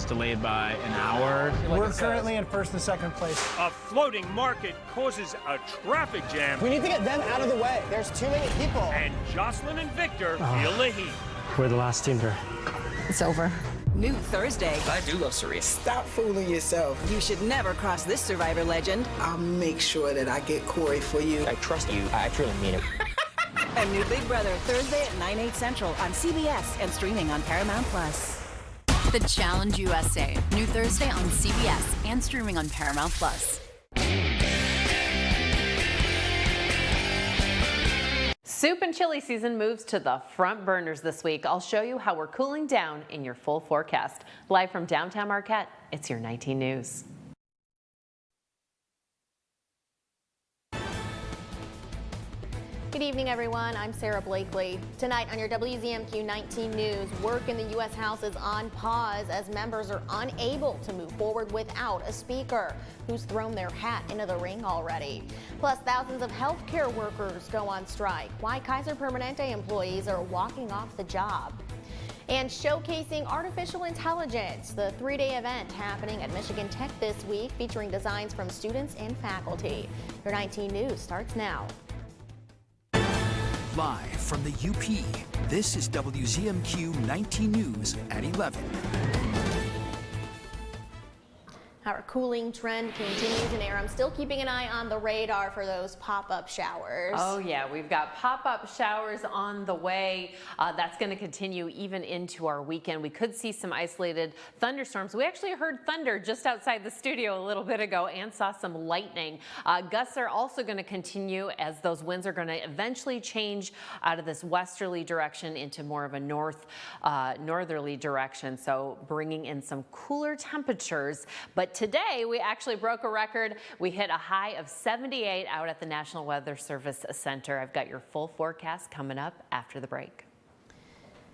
was delayed by an hour. We're currently in first and second place. A floating market causes a traffic jam. We need to get them out of the way. There's too many people. And Jocelyn and Victor feel the heat. We're the last team here. It's over. New Thursday. I do love cerise. Stop fooling yourself. You should never cross this Survivor legend. I'll make sure that I get Corey for you. I trust you. I truly mean it. A new Big Brother Thursday at 9/8 Central on CBS and streaming on Paramount Plus. The Challenge USA. New Thursday on CBS and streaming on Paramount Plus. Soup and chili season moves to the front burners this week. I'll show you how we're cooling down in your full forecast. Live from downtown Marquette, it's your 19 News. Good evening, everyone. I'm Sarah Blakely. Tonight on your WZMQ 19 News, work in the U.S. House is on pause as members are unable to move forward without a speaker who's thrown their hat into the ring already. Plus, thousands of healthcare workers go on strike. Why Kaiser Permanente employees are walking off the job. And showcasing artificial intelligence, the three-day event happening at Michigan Tech this week featuring designs from students and faculty. Your 19 News starts now. Live from the UP, this is WZMQ 19 News at 11. Our cooling trend continues in air. I'm still keeping an eye on the radar for those pop-up showers. Oh yeah, we've got pop-up showers on the way. That's going to continue even into our weekend. We could see some isolated thunderstorms. We actually heard thunder just outside the studio a little bit ago and saw some lightning. Gusts are also going to continue as those winds are going to eventually change out of this westerly direction into more of a northerly direction. So bringing in some cooler temperatures. But today, we actually broke a record. We hit a high of 78 out at the National Weather Service Center. I've got your full forecast coming up after the break.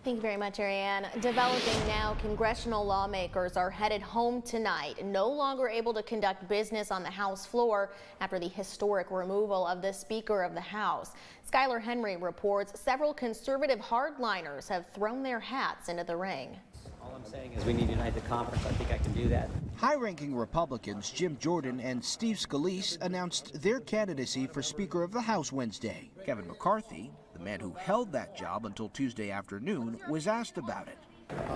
Thank you very much, Ariane. Developing now, congressional lawmakers are headed home tonight, no longer able to conduct business on the House floor after the historic removal of the Speaker of the House. Skylar Henry reports several conservative hardliners have thrown their hats into the ring. All I'm saying is we need to unite the conference. I think I can do that. High-ranking Republicans Jim Jordan and Steve Scalise announced their candidacy for Speaker of the House Wednesday. Kevin McCarthy, the man who held that job until Tuesday afternoon, was asked about it.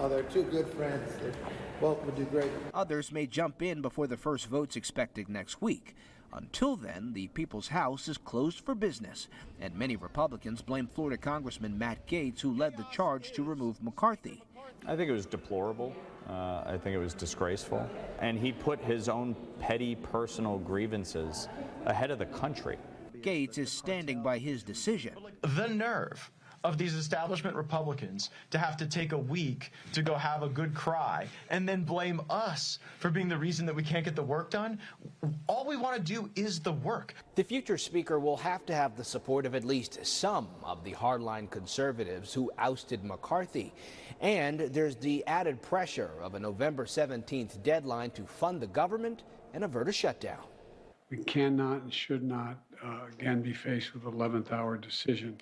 They're two good friends. They both would do great. Others may jump in before the first vote's expected next week. Until then, the People's House is closed for business, and many Republicans blame Florida Congressman Matt Gaetz, who led the charge to remove McCarthy. I think it was deplorable. I think it was disgraceful. And he put his own petty personal grievances ahead of the country. Gaetz is standing by his decision. The nerve of these establishment Republicans to have to take a week to go have a good cry and then blame us for being the reason that we can't get the work done. All we want to do is the work. The future speaker will have to have the support of at least some of the hardline conservatives who ousted McCarthy. And there's the added pressure of a November 17th deadline to fund the government and avert a shutdown. We cannot and should not again be faced with an 11th hour decision.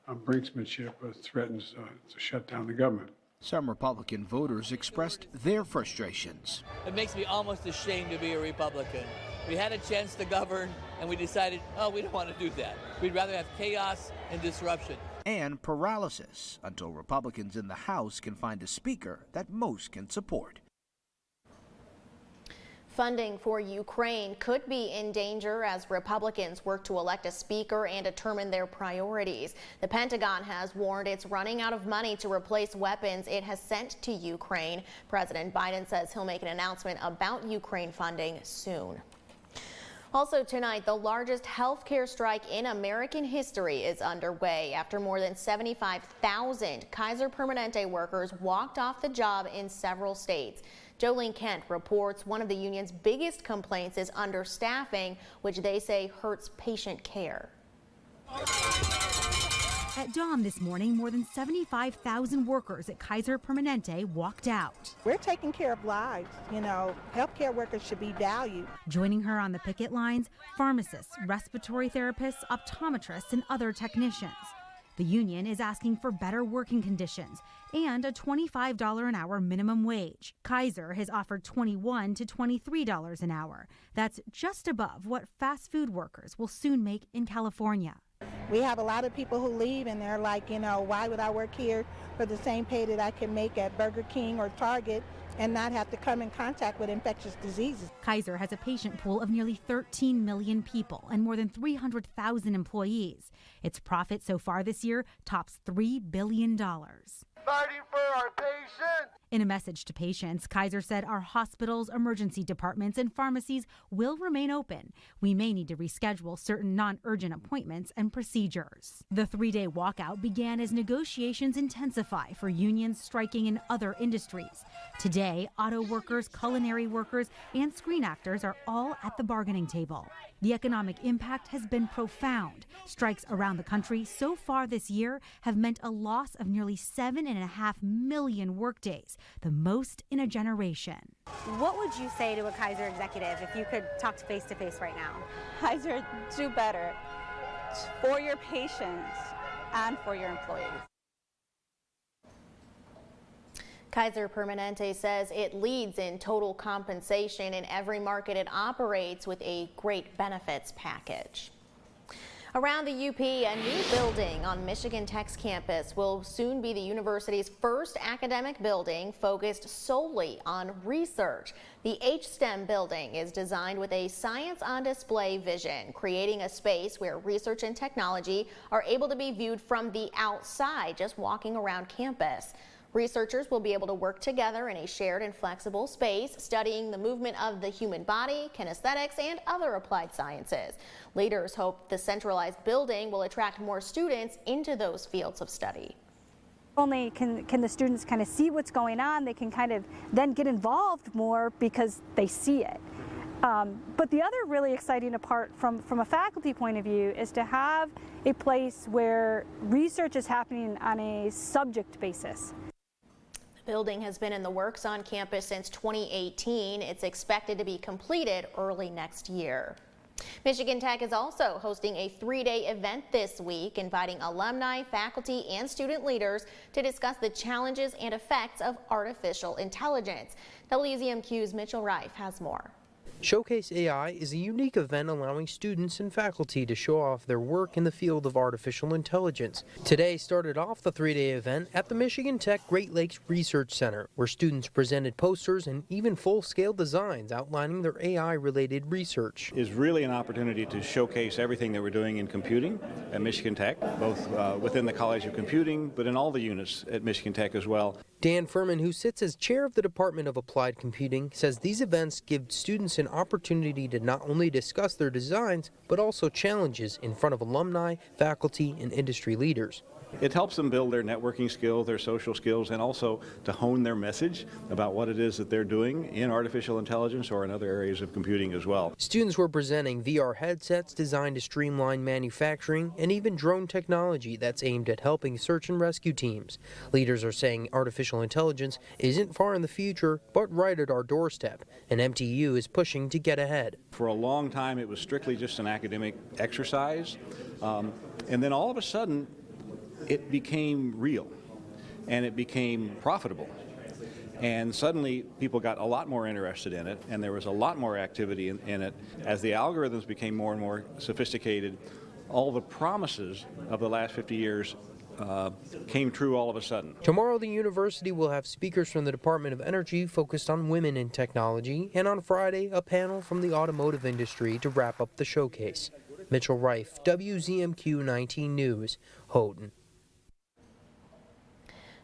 Brinksmanship threatens to shut down the government. Some Republican voters expressed their frustrations. It makes me almost ashamed to be a Republican. We had a chance to govern, and we decided, oh, we don't want to do that. We'd rather have chaos and disruption. And paralysis until Republicans in the House can find a speaker that most can support. Funding for Ukraine could be in danger as Republicans work to elect a speaker and determine their priorities. The Pentagon has warned it's running out of money to replace weapons it has sent to Ukraine. President Biden says he'll make an announcement about Ukraine funding soon. Also tonight, the largest healthcare strike in American history is underway after more than 75,000 Kaiser Permanente workers walked off the job in several states. Jolene Kent reports one of the union's biggest complaints is understaffing, which they say hurts patient care. At dawn this morning, more than 75,000 workers at Kaiser Permanente walked out. We're taking care of lives. You know, healthcare workers should be valued. Joining her on the picket lines, pharmacists, respiratory therapists, optometrists, and other technicians. The union is asking for better working conditions and a $25 an hour minimum wage. Kaiser has offered $21 to $23 an hour. That's just above what fast food workers will soon make in California. We have a lot of people who leave and they're like, why would I work here for the same pay that I can make at Burger King or Target and not have to come in contact with infectious diseases? Kaiser has a patient pool of nearly 13 million people and more than 300,000 employees. Its profit so far this year tops $3 billion. Fighting for our patients. In a message to patients, Kaiser said our hospitals, emergency departments, and pharmacies will remain open. We may need to reschedule certain non-urgent appointments and procedures. The three-day walkout began as negotiations intensify for unions striking in other industries. Today, auto workers, culinary workers, and screen actors are all at the bargaining table. The economic impact has been profound. Strikes around the country so far this year have meant a loss of nearly 7.5 million workdays, the most in a generation. What would you say to a Kaiser executive if you could talk face to face right now? Kaiser, do better for your patients and for your employees. Kaiser Permanente says it leads in total compensation in every market it operates with a great benefits package. Around the UP, a new building on Michigan Tech's campus will soon be the university's first academic building focused solely on research. The HSTEM building is designed with a science on display vision, creating a space where research and technology are able to be viewed from the outside, just walking around campus. Researchers will be able to work together in a shared and flexible space, studying the movement of the human body, kinesthetics, and other applied sciences. Leaders hope the centralized building will attract more students into those fields of study. Only can the students kind of see what's going on, they can kind of then get involved more because they see it. But the other really exciting part from a faculty point of view is to have a place where research is happening on a subject basis. The building has been in the works on campus since 2018. It's expected to be completed early next year. Michigan Tech is also hosting a three-day event this week, inviting alumni, faculty, and student leaders to discuss the challenges and effects of artificial intelligence. WZMQ's Mitchell Reif has more. Showcase AI is a unique event allowing students and faculty to show off their work in the field of artificial intelligence. Today started off the three-day event at the Michigan Tech Great Lakes Research Center, where students presented posters and even full-scale designs outlining their AI-related research. Is really an opportunity to showcase everything that we're doing in computing at Michigan Tech, both within the College of Computing, but in all the units at Michigan Tech as well. Dan Furman, who sits as chair of the Department of Applied Computing, says these events give students an opportunity to not only discuss their designs, but also challenges in front of alumni, faculty, and industry leaders. It helps them build their networking skills, their social skills, and also to hone their message about what it is that they're doing in artificial intelligence or in other areas of computing as well. Students were presenting VR headsets designed to streamline manufacturing and even drone technology that's aimed at helping search and rescue teams. Leaders are saying artificial intelligence isn't far in the future, but right at our doorstep, and MTU is pushing to get ahead. For a long time, it was strictly just an academic exercise, and then all of a sudden, it became real and it became profitable. And suddenly people got a lot more interested in it, and there was a lot more activity in it. As the algorithms became more and more sophisticated, all the promises of the last 50 years came true all of a sudden. Tomorrow, the university will have speakers from the Department of Energy focused on women in technology, and on Friday, a panel from the automotive industry to wrap up the showcase. Mitchell Reif, WZMQ 19 News, Houghton.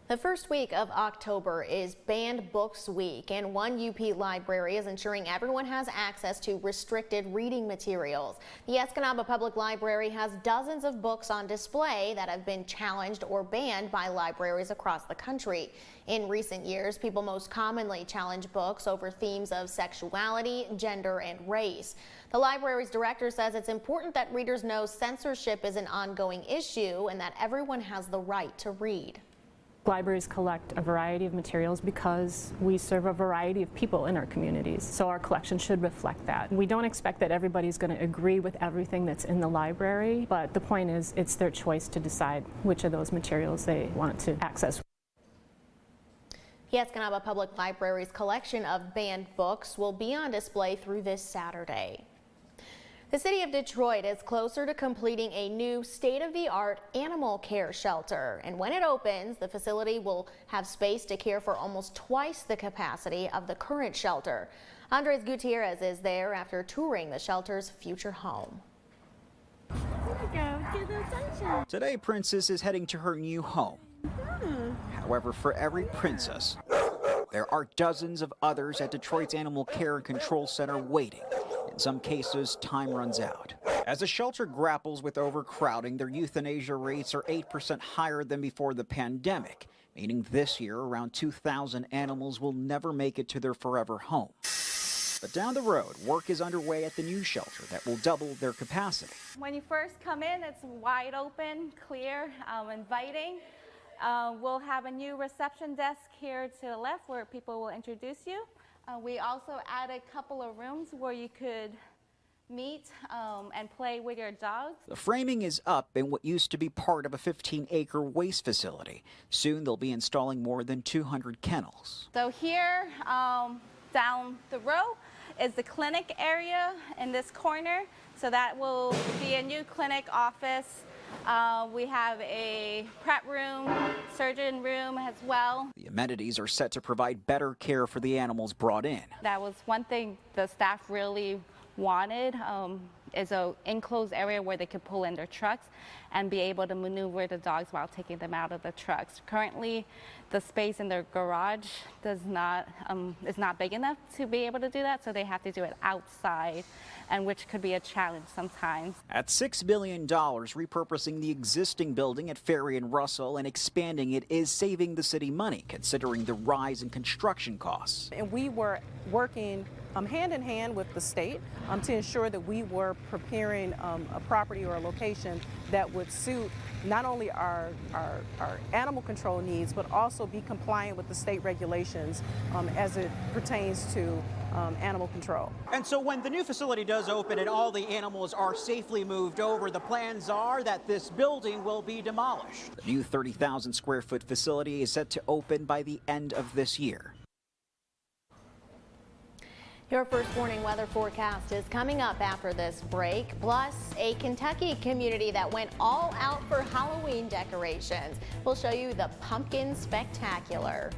The first week of October is Banned Books Week, and one UP library is ensuring everyone has access to restricted reading materials. The Escanaba Public Library has dozens of books on display that have been challenged or banned by libraries across the country. In recent years, people most commonly challenge books over themes of sexuality, gender, and race. The library's director says it's important that readers know censorship is an ongoing issue and that everyone has the right to read. Libraries collect a variety of materials because we serve a variety of people in our communities. So our collection should reflect that. We don't expect that everybody's going to agree with everything that's in the library, but the point is it's their choice to decide which of those materials they want to access. Yes, Kanawha Public Library's collection of banned books will be on display through this Saturday. The city of Detroit is closer to completing a new state-of-the-art animal care shelter. And when it opens, the facility will have space to care for almost twice the capacity of the current shelter. Andres Gutierrez is there after touring the shelter's future home. Today, Princess is heading to her new home. However, for every princess, there are dozens of others at Detroit's Animal Care and Control Center waiting. In some cases, time runs out. As the shelter grapples with overcrowding, their euthanasia rates are 8% higher than before the pandemic, meaning this year around 2,000 animals will never make it to their forever home. But down the road, work is underway at the new shelter that will double their capacity. When you first come in, it's wide open, clear, inviting. We'll have a new reception desk here to the left where people will introduce you. We also added a couple of rooms where you could meet and play with your dogs. The framing is up in what used to be part of a 15-acre waste facility. Soon they'll be installing more than 200 kennels. So here, down the row, is the clinic area in this corner. So that will be a new clinic office. We have a prep room, surgeon room as well. The amenities are set to provide better care for the animals brought in. That was one thing the staff really wanted, is an enclosed area where they could pull in their trucks and be able to maneuver the dogs while taking them out of the trucks. Currently, the space in their garage is not big enough to be able to do that, so they have to do it outside, and which could be a challenge sometimes. At $6 billion, repurposing the existing building at Ferry and Russell and expanding it is saving the city money, considering the rise in construction costs. And we were working hand in hand with the state to ensure that we were preparing a property or a location that would suit not only our animal control needs, but also be compliant with the state regulations as it pertains to animal control. And so when the new facility does open and all the animals are safely moved over, the plans are that this building will be demolished. The new 30,000 square foot facility is set to open by the end of this year. Your first warning weather forecast is coming up after this break, plus a Kentucky community that went all out for Halloween decorations. We'll show you the Pumpkin Spectacular.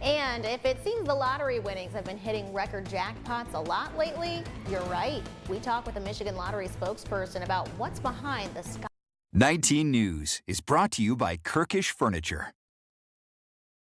And if it seems the lottery winnings have been hitting record jackpots a lot lately, you're right. We talk with a Michigan Lottery spokesperson about what's behind the sky. 19 News is brought to you by Kirkish Furniture.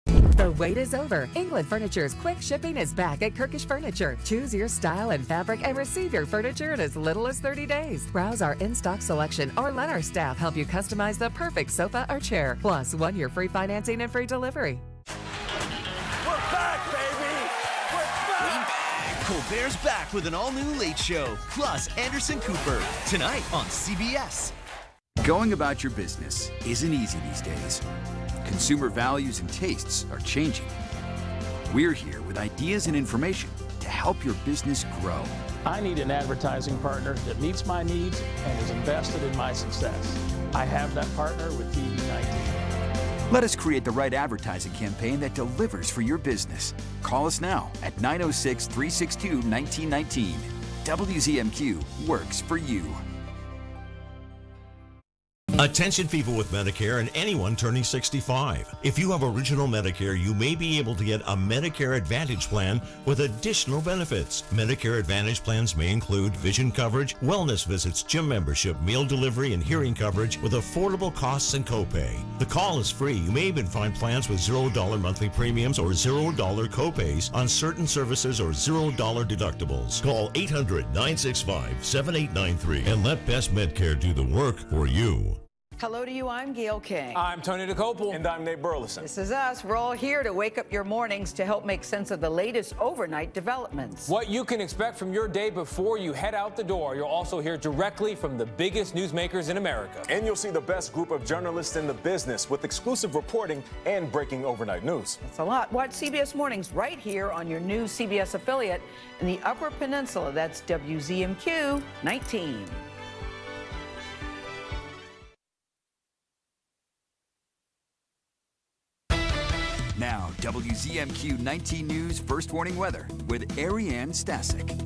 The wait is over. England Furniture's quick shipping is back at Kirkish Furniture. Choose your style and fabric and receive your furniture in as little as 30 days. Browse our in-stock selection or let our staff help you customize the perfect sofa or chair. Plus, 1 year free financing and free delivery. We're back, baby! We're back! Colbert's back with an all-new Late Show, plus Anderson Cooper, tonight on CBS. Going about your business isn't easy these days. Consumer values and tastes are changing. We're here with ideas and information to help your business grow. I need an advertising partner that meets my needs and is invested in my success. I have that partner with TV19. Let us create the right advertising campaign that delivers for your business. Call us now at 906-362-1919. WZMQ works for you. Attention people with Medicare and anyone turning 65. If you have original Medicare, you may be able to get a Medicare Advantage plan with additional benefits. Medicare Advantage plans may include vision coverage, wellness visits, gym membership, meal delivery, and hearing coverage with affordable costs and copay. The call is free. You may even find plans with $0 monthly premiums or $0 copays on certain services or $0 deductibles. Call 800-965-7893 and let Best Medcare do the work for you. Hello to you, I'm Gail King. I'm Tony DeCopel. And I'm Nate Burleson. This is us. We're all here to wake up your mornings to help make sense of the latest overnight developments. What you can expect from your day before you head out the door. You'll also hear directly from the biggest newsmakers in America. And you'll see the best group of journalists in the business with exclusive reporting and breaking overnight news. That's a lot. Watch CBS Mornings right here on your new CBS affiliate in the Upper Peninsula. That's WZMQ 19. Now, WZMQ 19 News First Warning Weather with Ariane Stasek.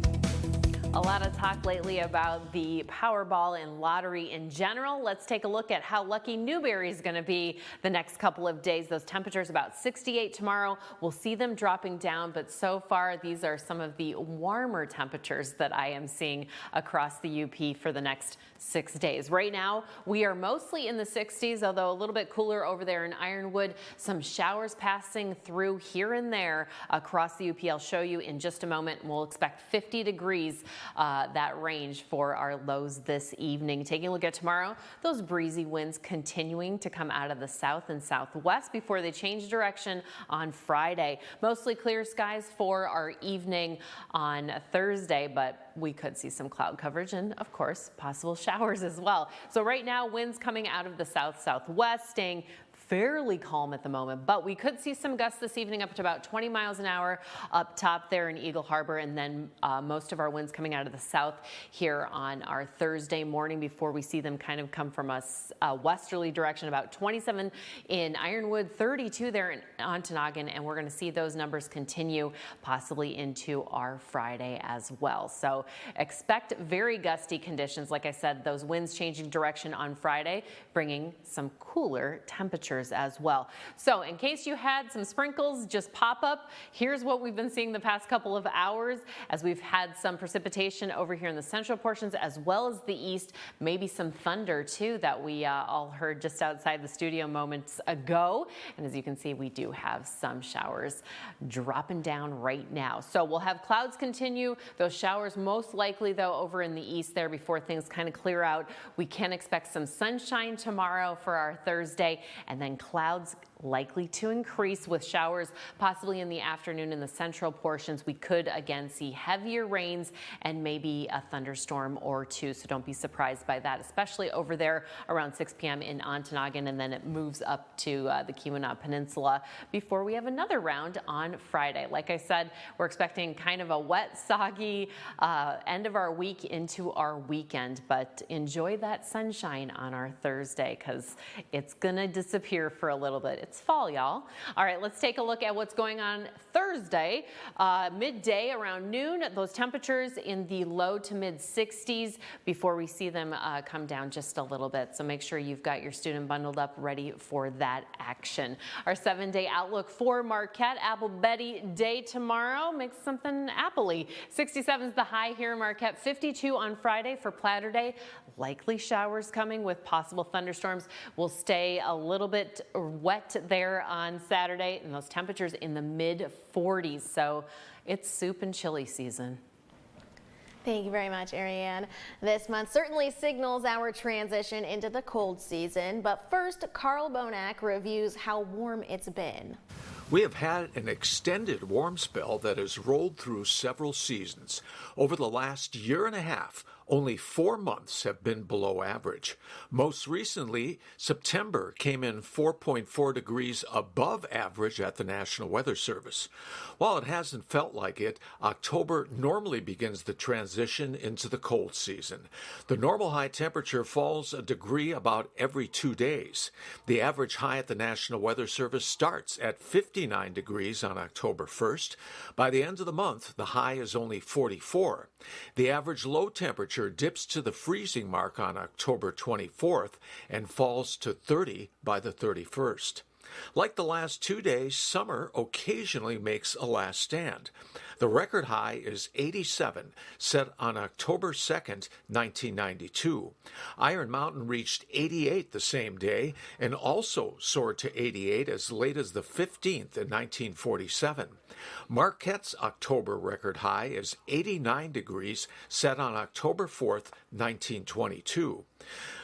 A lot of talk lately about the Powerball and lottery in general. Let's take a look at how lucky Newberry is going to be the next couple of days. Those temperatures about 68 tomorrow. We'll see them dropping down, but so far these are some of the warmer temperatures that I am seeing across the UP for the next 6 days. Right now we are mostly in the 60s, although a little bit cooler over there in Ironwood. Some showers passing through here and there across the UP. I'll show you in just a moment. We'll expect 50 degrees. That range for our lows this evening. Taking a look at tomorrow, those breezy winds continuing to come out of the south and southwest before they change direction on Friday. Mostly clear skies for our evening on Thursday, but we could see some cloud coverage and, of course, possible showers as well. So right now, winds coming out of the south-southwest, staying fairly calm at the moment, but we could see some gusts this evening up to about 20 miles an hour up top there in Eagle Harbor, and then most of our winds coming out of the south here on our Thursday morning before we see them kind of come from a westerly direction. About 27 in Ironwood, 32 there in Ontonagon, and we're going to see those numbers continue possibly into our Friday as well. So expect very gusty conditions. Like I said, those winds changing direction on Friday, bringing some cooler temperatures as well. So in case you had some sprinkles just pop up, here's what we've been seeing the past couple of hours as we've had some precipitation over here in the central portions as well as the east, maybe some thunder too that we all heard just outside the studio moments ago. And as you can see, we do have some showers dropping down right now. So we'll have clouds continue. Those showers most likely though over in the east there before things kind of clear out. We can expect some sunshine tomorrow for our Thursday, and then clouds likely to increase with showers possibly in the afternoon in the central portions. We could again see heavier rains and maybe a thunderstorm or two, so don't be surprised by that, especially over there around 6 p.m. in Ontonagon, and then it moves up to the Keweenaw Peninsula before we have another round on Friday. Like I said, we're expecting kind of a wet, soggy end of our week into our weekend, but enjoy that sunshine on our Thursday because it's gonna disappear for a little bit. It's fall, y'all. All right, let's take a look at what's going on Thursday. Midday around noon, those temperatures in the low to mid 60s before we see them come down just a little bit. So make sure you've got your student bundled up ready for that action. Our 7-day outlook for Marquette, Apple Betty Day tomorrow. Makes something appley. 67 is the high here in Marquette. 52 on Friday for Platter Day. Likely showers coming with possible thunderstorms. We'll stay a little bit wet there on Saturday, and those temperatures in the mid 40s. So it's soup and chili season. Thank you very much, Ariane. This month certainly signals our transition into the cold season, but first, Carl Bonack reviews how warm it's been. We have had an extended warm spell that has rolled through several seasons. Over the last year and a half, only 4 months have been below average. Most recently, September came in 4.4 degrees above average at the National Weather Service. While it hasn't felt like it, October normally begins the transition into the cold season. The normal high temperature falls a degree about every 2 days. The average high at the National Weather Service starts at 59 degrees on October 1st. By the end of the month, the high is only 44. The average low temperature dips to the freezing mark on October 24th and falls to 30 by the 31st. Like the last 2 days, summer occasionally makes a last stand. The record high is 87, set on October 2nd, 1992. Iron Mountain reached 88 the same day and also soared to 88 as late as the 15th in 1947. Marquette's October record high is 89 degrees, set on October 4th, 1922.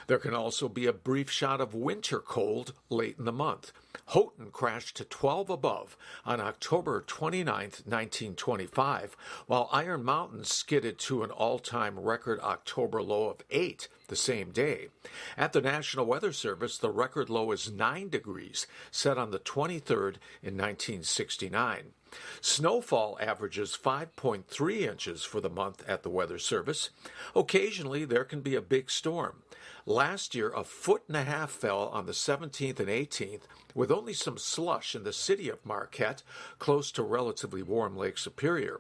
There can also be a brief shot of winter cold late in the month. Houghton crashed to 12 above on October 29, 1925, while Iron Mountain skidded to an all-time record October low of 8 the same day. At the National Weather Service, the record low is 9 degrees, set on the 23rd in 1969. Snowfall averages 5.3 inches for the month at the Weather Service. Occasionally, there can be a big storm. Last year, 1.5 feet fell on the 17th and 18th, with only some slush in the city of Marquette, close to relatively warm Lake Superior.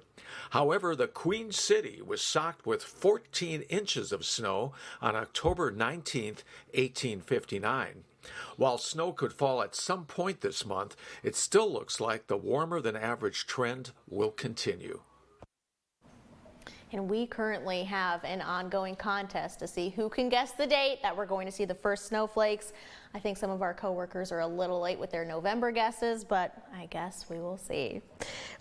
However, the Queen City was socked with 14 inches of snow on October 19th, 1859. While snow could fall at some point this month, it still looks like the warmer-than-average trend will continue. And we currently have an ongoing contest to see who can guess the date that we're going to see the first snowflakes. I think some of our coworkers are a little late with their November guesses, but I guess we will see.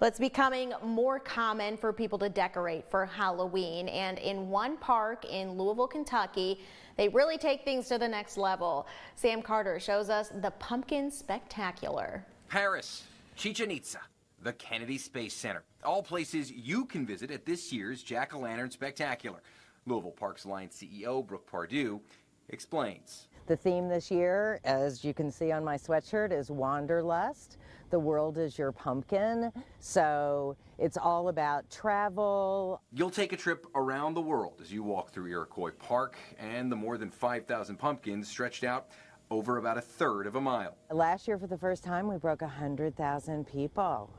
Well, it's becoming more common for people to decorate for Halloween, and in one park in Louisville, Kentucky, they really take things to the next level. Sam Carter shows us the Pumpkin Spectacular. Paris, Chichen Itza, the Kennedy Space Center, all places you can visit at this year's Jack-o'-lantern Spectacular. Louisville Parks Alliance CEO Brooke Pardue explains. The theme this year, as you can see on my sweatshirt, is Wanderlust. The world is your pumpkin. So it's all about travel. You'll take a trip around the world as you walk through Iroquois Park and the more than 5,000 pumpkins stretched out over about 1/3 of a mile. Last year, for the first time, we broke 100,000 people.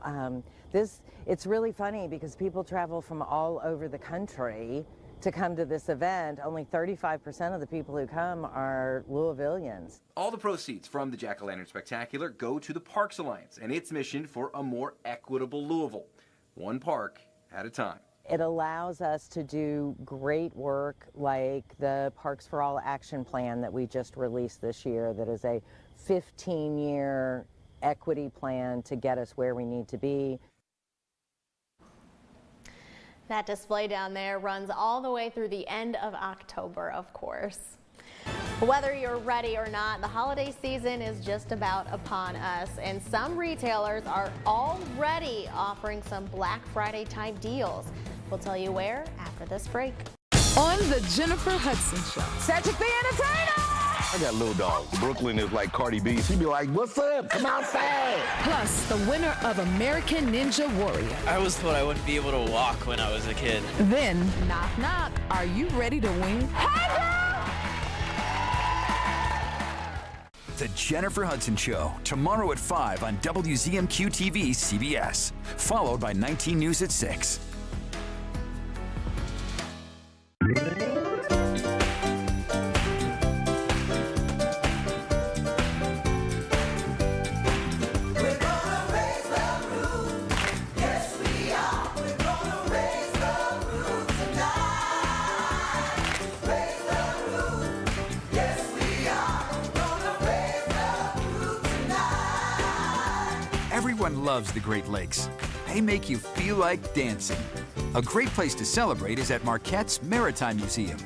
It's really funny because people travel from all over the country to come to this event. Only 35% of the people who come are Louisvillians. All the proceeds from the Jack-o'-lantern Spectacular go to the Parks Alliance and its mission for a more equitable Louisville, one park at a time. It allows us to do great work like the Parks for All action plan that we just released this year, that is a 15-year equity plan to get us where we need to be. That display down there runs all the way through the end of October, of course. Whether you're ready or not, the holiday season is just about upon us, and some retailers are already offering some Black Friday type deals. We'll tell you where after this break. On the Jennifer Hudson Show. Cedric the Entertainer! I got little dogs. Brooklyn is like Cardi B. She be like, what's up? Come outside. Plus, the winner of American Ninja Warrior. I always thought I wouldn't be able to walk when I was a kid. Then, knock knock, are you ready to win? The Jennifer Hudson Show, tomorrow at 5 on WZMQ TV CBS, followed by 19 News at 6. Everyone loves the Great Lakes. They make you feel like dancing. A great place to celebrate is at Marquette's Maritime Museum,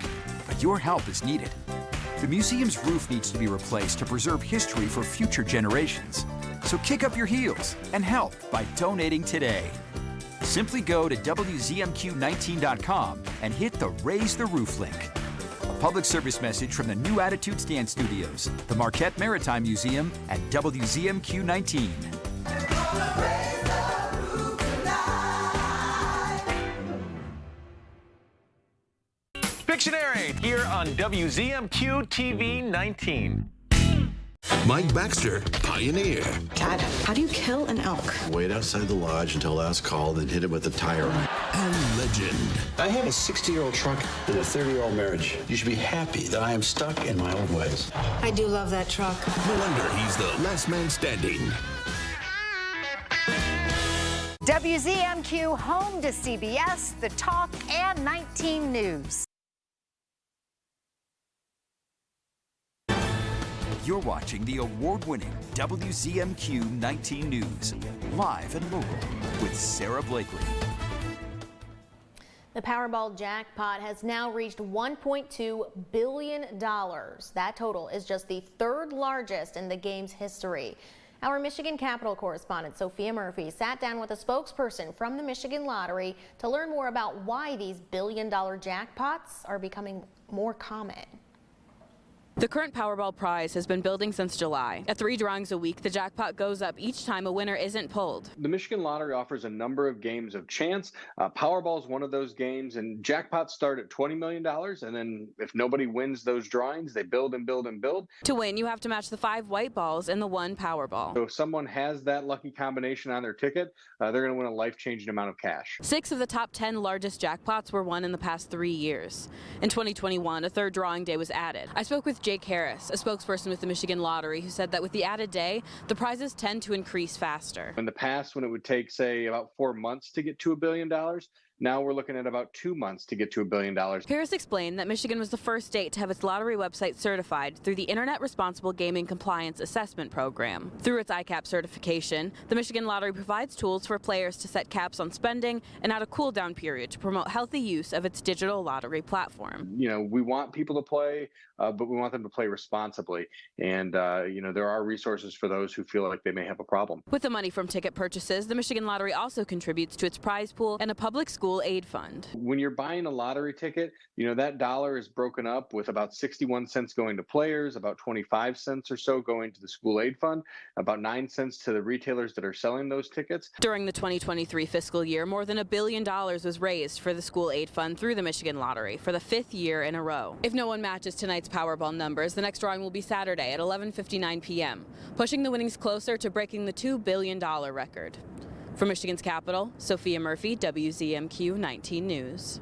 but your help is needed. The museum's roof needs to be replaced to preserve history for future generations. So kick up your heels and help by donating today. Simply go to WZMQ19.com and hit the Raise the Roof link. A public service message from the New Attitudes Dance Studios, the Marquette Maritime Museum, and WZMQ 19. Pictionary here on WZMQ TV 19. Mike Baxter, Pioneer. Dad, how do you kill an elk? Wait outside the lodge until last call, then hit it with a tire. And Legend. I have a 60-year-old truck and a 30-year-old marriage. You should be happy that I am stuck in my old ways. I do love that truck. No wonder he's the last man standing. WZMQ, home to CBS, The Talk, and 19 News. You're watching the award-winning WZMQ 19 News, live and local with Sarah Blakely. The Powerball jackpot has now reached $1.2 billion. That total is just the third largest in the game's history. Our Michigan Capitol correspondent Sophia Murphy sat down with a spokesperson from the Michigan Lottery to learn more about why these billion-dollar jackpots are becoming more common. The current Powerball prize has been building since July. At 3 drawings a week, the jackpot goes up each time a winner isn't pulled. The Michigan Lottery offers a number of games of chance. Powerball is one of those games, and jackpots start at $20 million. And then if nobody wins those drawings, they build and build and build. To win, you have to match the 5 white balls and the 1 Powerball. So if someone has that lucky combination on their ticket, they're going to win a life-changing amount of cash. 6 of the top 10 largest jackpots were won in the past 3 years. In 2021, a third drawing day was added. I spoke with Jake Harris, a spokesperson with the Michigan Lottery, who said that with the added day, the prizes tend to increase faster. In the past, when it would take, say, about 4 months to get to $1 billion, now we're looking at about 2 months to get to $1 billion. Harris explained that Michigan was the first state to have its lottery website certified through the Internet Responsible Gaming Compliance Assessment Program. Through its ICAP certification, the Michigan Lottery provides tools for players to set caps on spending and add a cool-down period to promote healthy use of its digital lottery platform. You know, we want people to play, but we want them to play responsibly. And, you know, there are resources for those who feel like they may have a problem. With the money from ticket purchases, the Michigan Lottery also contributes to its prize pool and a public school aid fund. When you're buying a lottery ticket, you know, that dollar is broken up with about 61 cents going to players, about 25 cents or so going to the school aid fund, about 9 cents to the retailers that are selling those tickets. During the 2023 fiscal year, more than $1 billion was raised for the school aid fund through the Michigan Lottery for the 5th year in a row. If no one matches tonight's Powerball numbers, the next drawing will be Saturday at 11:59 p.m., pushing the winnings closer to breaking the $2 billion record. From Michigan's capital, Sophia Murphy, WZMQ 19 News.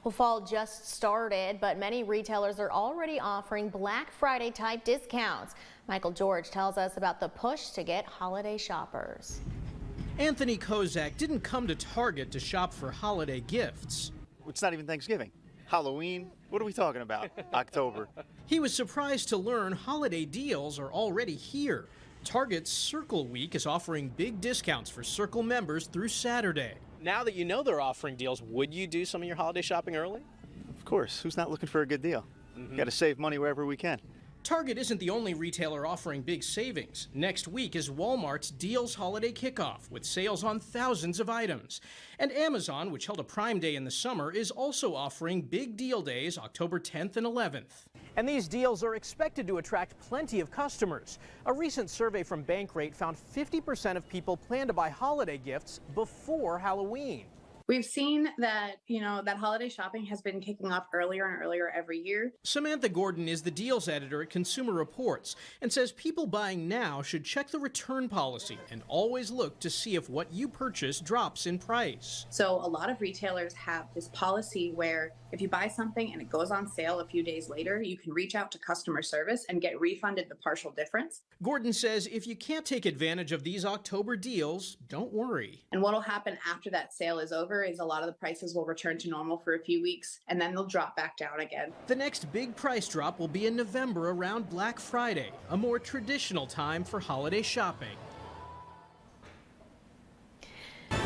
Well, fall just started, but many retailers are already offering Black Friday type discounts. Michael George tells us about the push to get holiday shoppers. Anthony Kozak didn't come to Target to shop for holiday gifts. It's not even Thanksgiving. Halloween? What are we talking about? October. He was surprised to learn holiday deals are already here. Target's Circle Week is offering big discounts for Circle members through Saturday. Now that you know they're offering deals, would you do some of your holiday shopping early? Of course. Who's not looking for a good deal? Got to save money wherever we can. Target isn't the only retailer offering big savings. Next week is Walmart's Deals Holiday Kickoff, with sales on thousands of items. And Amazon, which held a Prime Day in the summer, is also offering big deal days October 10th and 11th. And these deals are expected to attract plenty of customers. A recent survey from Bankrate found 50% of people plan to buy holiday gifts before Halloween. We've seen that, that holiday shopping has been kicking off earlier and earlier every year. Samantha Gordon is the deals editor at Consumer Reports and says people buying now should check the return policy and always look to see if what you purchase drops in price. So a lot of retailers have this policy where if you buy something and it goes on sale a few days later, you can reach out to customer service and get refunded the partial difference. Gordon says if you can't take advantage of these October deals, don't worry. And what will happen after that sale is over is a lot of the prices will return to normal for a few weeks and then they'll drop back down again. The next big price drop will be in November around Black Friday, a more traditional time for holiday shopping.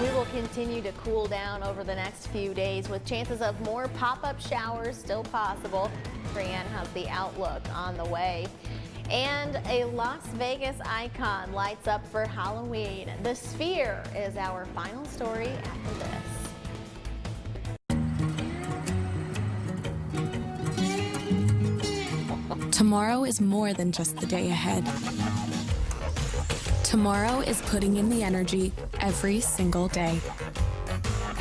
We will continue to cool down over the next few days with chances of more pop-up showers still possible. Brianne has the outlook on the way. And a Las Vegas icon lights up for Halloween. The Sphere is our final story after this. Tomorrow is more than just the day ahead. Tomorrow is putting in the energy every single day.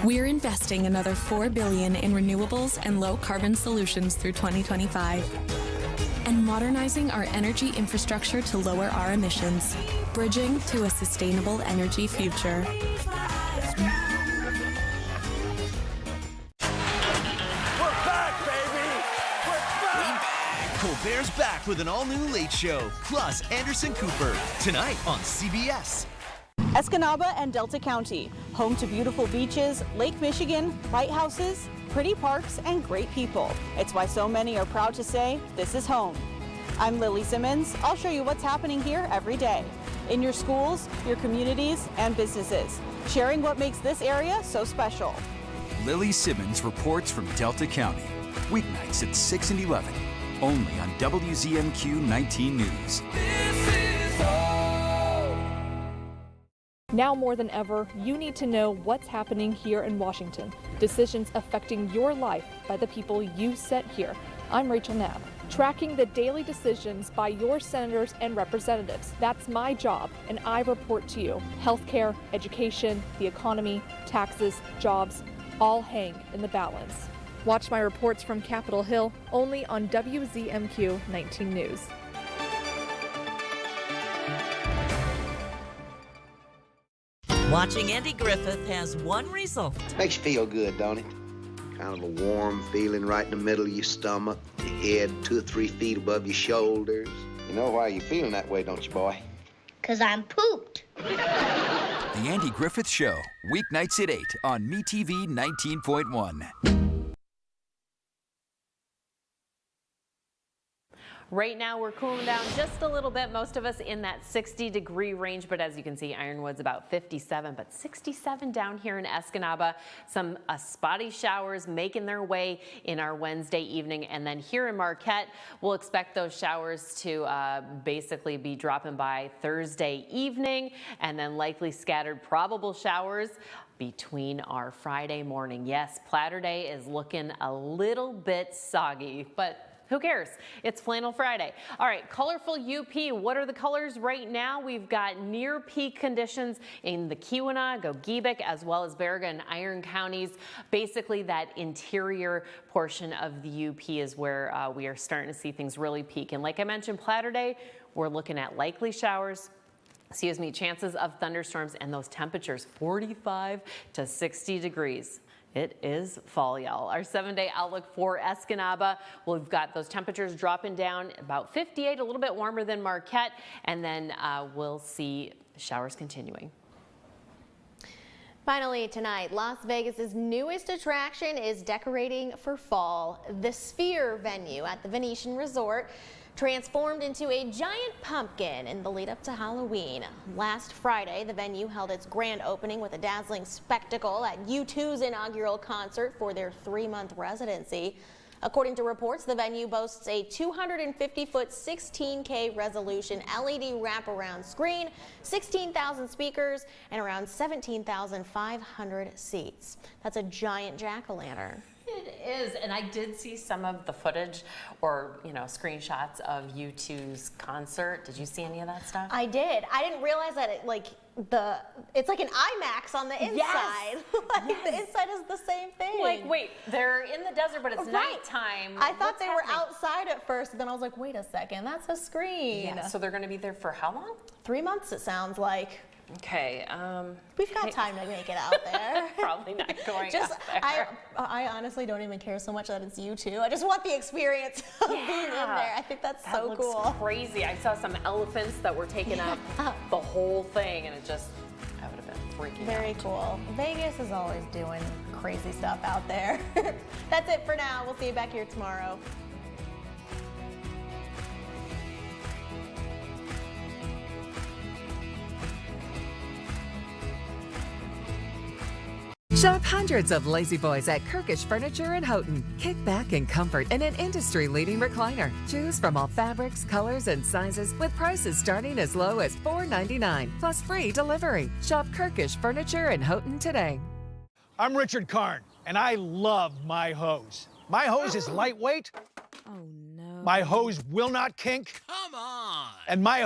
We're investing another $4 billion in renewables and low-carbon solutions through 2025. And modernizing our energy infrastructure to lower our emissions, bridging to a sustainable energy future. Colbert's back with an all-new Late Show, plus Anderson Cooper, tonight on CBS. Escanaba and Delta County, home to beautiful beaches, Lake Michigan, lighthouses, pretty parks, and great people. It's why so many are proud to say, this is home. I'm Lily Simmons. I'll show you what's happening here every day. In your schools, your communities, and businesses, sharing what makes this area so special. Lily Simmons reports from Delta County, weeknights at 6 and 11, only on WZMQ 19 News. Now more than ever, you need to know what's happening here in Washington. Decisions affecting your life by the people you set here. I'm Rachel Knapp, tracking the daily decisions by your senators and representatives. That's my job, and I report to you. Healthcare, education, the economy, taxes, jobs, all hang in the balance. Watch my reports from Capitol Hill only on WZMQ 19 News. Watching Andy Griffith has one result. Makes you feel good, don't it? Kind of a warm feeling right in the middle of your stomach, your head 2 or 3 feet above your shoulders. You know why you're feeling that way, don't you, boy? 'Cause I'm pooped. The Andy Griffith Show, weeknights at 8 on MeTV 19.1. Right now, we're cooling down just a little bit. Most of us in that 60-degree range, but as you can see, Ironwood's about 57, but 67 down here in Escanaba. Some spotty showers making their way in our Wednesday evening. And then here in Marquette, we'll expect those showers to basically be dropping by Thursday evening, and then likely scattered probable showers between our Friday morning. Yes, Platter Day is looking a little bit soggy, but who cares? It's Flannel Friday. All right, colorful UP. What are the colors right now? We've got near peak conditions in the Keweenaw, Gogebic, as well as Baraga and Iron counties. Basically, that interior portion of the UP is where we are starting to see things really peak. And like I mentioned, Platter Day, we're looking at likely showers. Chances of thunderstorms, and those temperatures 45 to 60 degrees. It is fall, y'all. Our 7-day outlook for Escanaba. We've got those temperatures dropping down about 58, a little bit warmer than Marquette, and then we'll see showers continuing. Finally tonight, Las Vegas's newest attraction is decorating for fall. The Sphere venue at the Venetian Resort transformed into a giant pumpkin in the lead up to Halloween. Last Friday, the venue held its grand opening with a dazzling spectacle at U2's inaugural concert for their 3-month residency. According to reports, the venue boasts a 250-foot 16K resolution LED wraparound screen, 16,000 speakers, and around 17,500 seats. That's a giant jack-o'-lantern. It is, and I did see some of the footage or, screenshots of U2's concert. Did you see any of that stuff? I did. I didn't realize that it's like an IMAX on the inside. Yes. The inside is the same thing. Like, wait, they're in the desert, but it's nighttime. I thought they were outside at first, and then I was like, wait a second, that's a screen. Yeah, so they're going to be there for how long? 3 months, it sounds like. Okay. We've got time to make it out there. Probably not going out there. I honestly don't even care so much that it's U2. I just want the experience of being in there. I think that's so cool. That looks crazy. I saw some elephants that were taking up the whole thing, and I would have been freaking out. Very cool. Vegas is always doing crazy stuff out there. That's it for now. We'll see you back here tomorrow. Shop hundreds of Lazy Boys at Kirkish Furniture in Houghton. Kick back in comfort in an industry-leading recliner. Choose from all fabrics, colors, and sizes with prices starting as low as $4.99 plus free delivery. Shop Kirkish Furniture in Houghton today. I'm Richard Karn, and I love my hose. My hose is lightweight. Oh no. My hose will not kink. Come on. And my